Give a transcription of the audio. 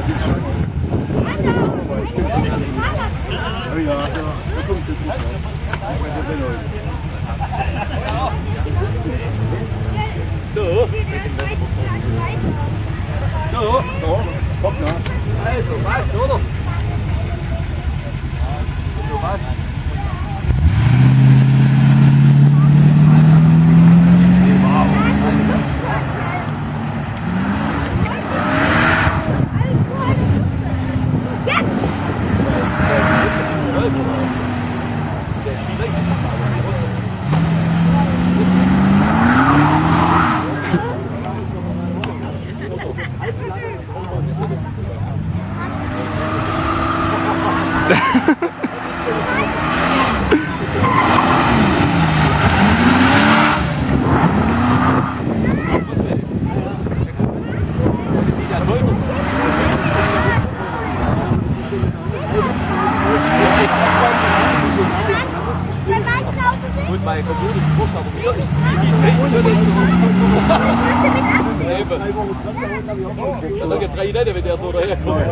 Das ist schon. Ja, da kommt es gut. So. So, komm nach. Also, passt, oder? Du passt. Gut, mein Gott, das ist ein Wurst, aber mir ist es nicht. Dann geht 3 Leute, wenn der so daherkommt.